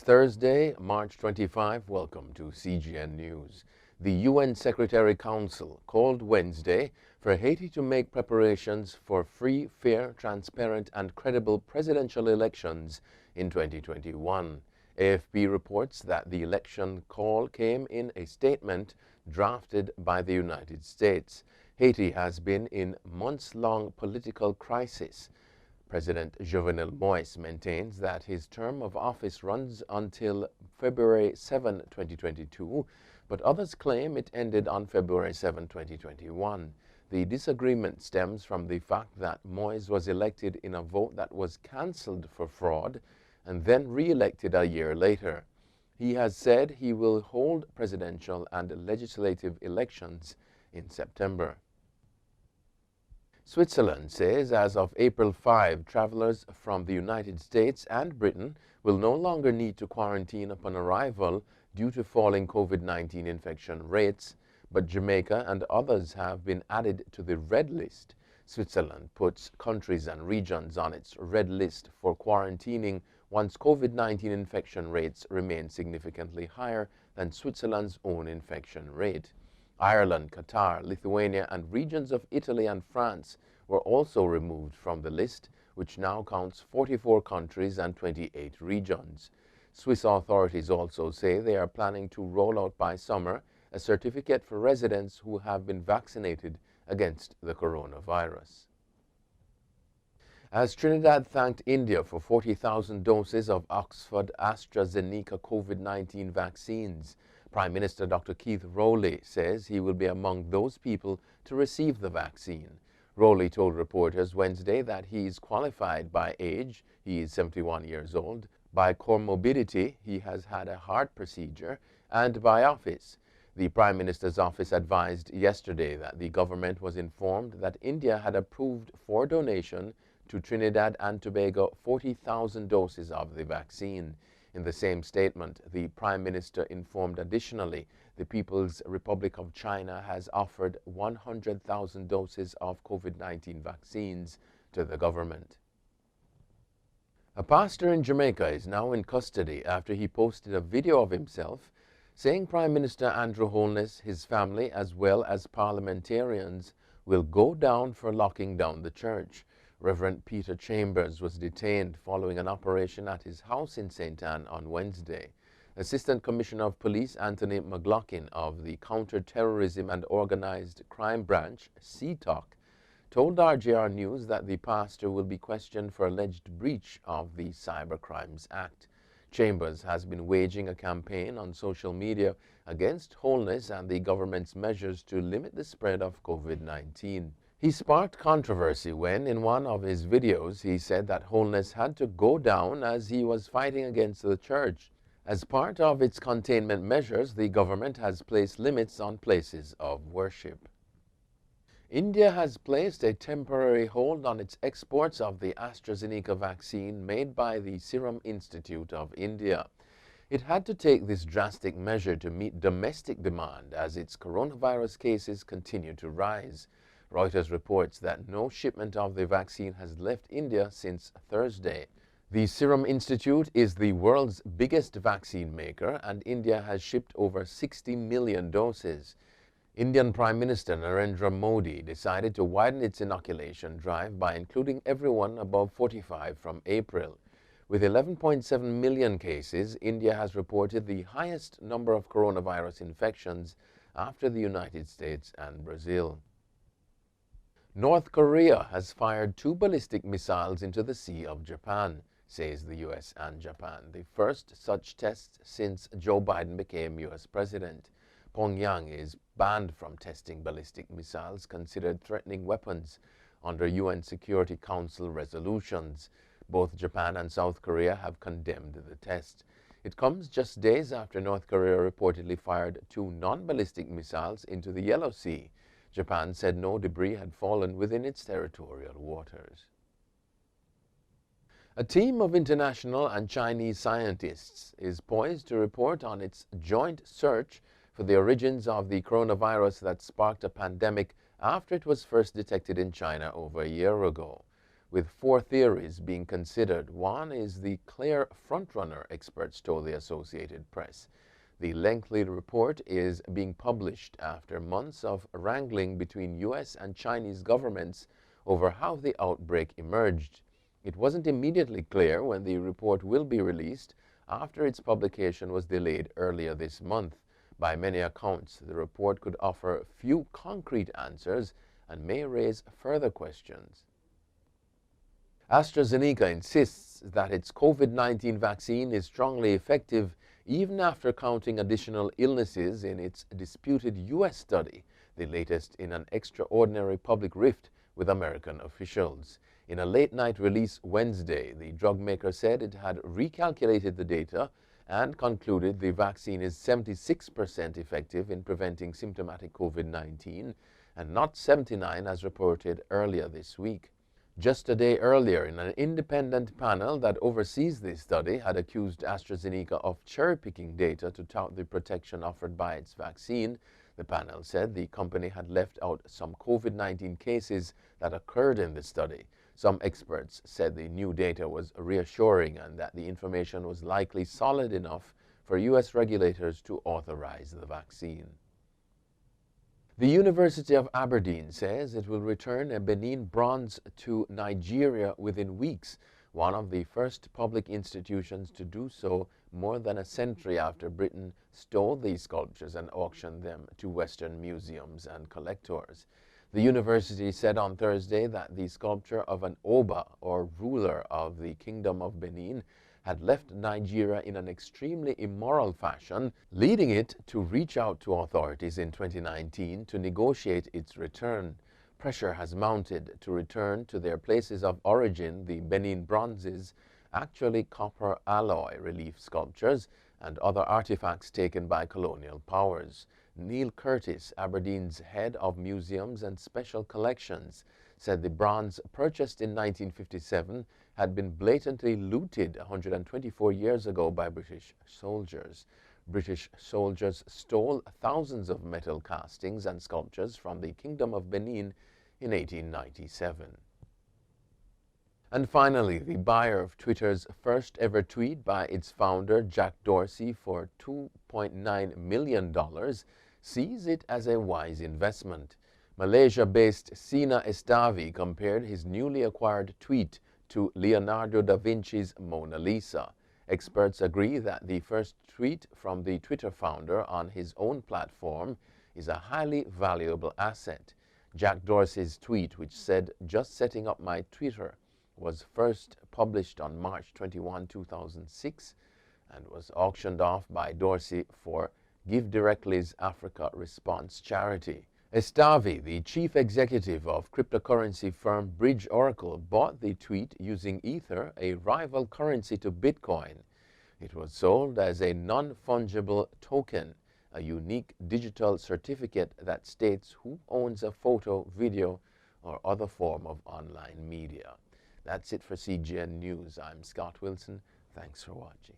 Thursday, March 25. Welcome to CGN News. The UN Secretary Council called Wednesday for Haiti to make preparations for free, fair, transparent and credible presidential elections in 2021. AFP reports that the election call came in a statement drafted by the United States. Haiti has been in months-long political crisis. President Jovenel Moïse maintains that his term of office runs until February 7, 2022, but others claim it ended on February 7, 2021. The disagreement stems from the fact that Moïse was elected in a vote that was cancelled for fraud and then re-elected a year later. He has said he will hold presidential and legislative elections in September. Switzerland says as of April 5, travelers from the United States and Britain will no longer need to quarantine upon arrival due to falling COVID-19 infection rates, but Jamaica and others have been added to the red list. Switzerland puts countries and regions on its red list for quarantining once COVID-19 infection rates remain significantly higher than Switzerland's own infection rate. Ireland, Qatar, Lithuania and regions of Italy and France were also removed from the list, which now counts 44 countries and 28 regions. Swiss authorities also say they are planning to roll out by summer a certificate for residents who have been vaccinated against the coronavirus. As Trinidad thanked India for 40,000 doses of Oxford AstraZeneca COVID-19 vaccines, Prime Minister Dr. Keith Rowley says he will be among those people to receive the vaccine. Rowley told reporters Wednesday that he is qualified by age, he is 71 years old, by comorbidity, he has had a heart procedure, and by office. The Prime Minister's office advised yesterday that the government was informed that India had approved for donation to Trinidad and Tobago 40,000 doses of the vaccine. In the same statement, the Prime Minister informed additionally the People's Republic of China has offered 100,000 doses of COVID-19 vaccines to the government. A pastor in Jamaica is now in custody after he posted a video of himself saying Prime Minister Andrew Holness, his family, as well as parliamentarians will go down for locking down the church. Reverend Peter Chambers was detained following an operation at his house in St. Anne on Wednesday. Assistant Commissioner of Police Anthony McLaughlin of the Counter-Terrorism and Organized Crime Branch, CTOC, told RJR News that the pastor will be questioned for alleged breach of the Cybercrimes Act. Chambers has been waging a campaign on social media against Holness and the government's measures to limit the spread of COVID-19. He sparked controversy when, in one of his videos, he said that Holness had to go down as he was fighting against the church. As part of its containment measures, the government has placed limits on places of worship. India has placed a temporary hold on its exports of the AstraZeneca vaccine made by the Serum Institute of India. It had to take this drastic measure to meet domestic demand as its coronavirus cases continue to rise. Reuters reports that no shipment of the vaccine has left India since Thursday. The Serum Institute is the world's biggest vaccine maker, and India has shipped over 60 million doses. Indian Prime Minister Narendra Modi decided to widen its inoculation drive by including everyone above 45 from April. With 11.7 million cases, India has reported the highest number of coronavirus infections after the United States and Brazil. North Korea has fired 2 ballistic missiles into the Sea of Japan, says the US and Japan, the first such test since Joe Biden became US president. Pyongyang is banned from testing ballistic missiles considered threatening weapons under UN Security Council resolutions. Both Japan and South Korea have condemned the test. It comes just days after North Korea reportedly fired 2 non-ballistic missiles into the Yellow Sea. Japan said no debris had fallen within its territorial waters. A team of international and Chinese scientists is poised to report on its joint search for the origins of the coronavirus that sparked a pandemic after it was first detected in China over a year ago. with 4 theories being considered. One is the clear frontrunner, experts told the Associated Press. The lengthy report is being published after months of wrangling between U.S. and Chinese governments over how the outbreak emerged. It wasn't immediately clear when the report will be released after its publication was delayed earlier this month. By many accounts, the report could offer few concrete answers and may raise further questions. AstraZeneca insists that its COVID-19 vaccine is strongly effective even after counting additional illnesses in its disputed U.S. study, the latest in an extraordinary public rift with American officials. In a late-night release Wednesday, the drug maker said it had recalculated the data and concluded the vaccine is 76% effective in preventing symptomatic COVID-19 and not 79% as reported earlier this week. Just a day earlier, an independent panel that oversees this study had accused AstraZeneca of cherry-picking data to tout the protection offered by its vaccine. The panel said the company had left out some COVID-19 cases that occurred in the study. Some experts said the new data was reassuring and that the information was likely solid enough for U.S. regulators to authorize the vaccine. The University of Aberdeen says it will return a Benin Bronze to Nigeria within weeks, one of the first public institutions to do so more than a century after Britain stole these sculptures and auctioned them to Western museums and collectors. The university said on Thursday that the sculpture of an Oba, or ruler of the Kingdom of Benin, had left Nigeria in an extremely immoral fashion, leading it to reach out to authorities in 2019 to negotiate its return. Pressure has mounted to return to their places of origin the Benin Bronzes, actually copper alloy relief sculptures, and other artifacts taken by colonial powers. Neil Curtis, Aberdeen's head of museums and special collections, said the bronze, purchased in 1957, had been blatantly looted 124 years ago by British soldiers. British soldiers stole thousands of metal castings and sculptures from the Kingdom of Benin in 1897. And finally, the buyer of Twitter's first ever tweet by its founder, Jack Dorsey, for $2.9 million, sees it as a wise investment. Malaysia-based Sina Estavi compared his newly acquired tweet to Leonardo da Vinci's Mona Lisa. Experts agree that the first tweet from the Twitter founder on his own platform is a highly valuable asset. Jack Dorsey's tweet, which said, "Just setting up my Twitter," was first published on March 21, 2006, and was auctioned off by Dorsey for Give Directly's Africa Response charity. Estavi, the chief executive of cryptocurrency firm Bridge Oracle, bought the tweet using Ether, a rival currency to Bitcoin. It was sold as a non-fungible token, a unique digital certificate that states who owns a photo, video, or other form of online media. That's it for CGN News. I'm Scott Wilson. Thanks for watching.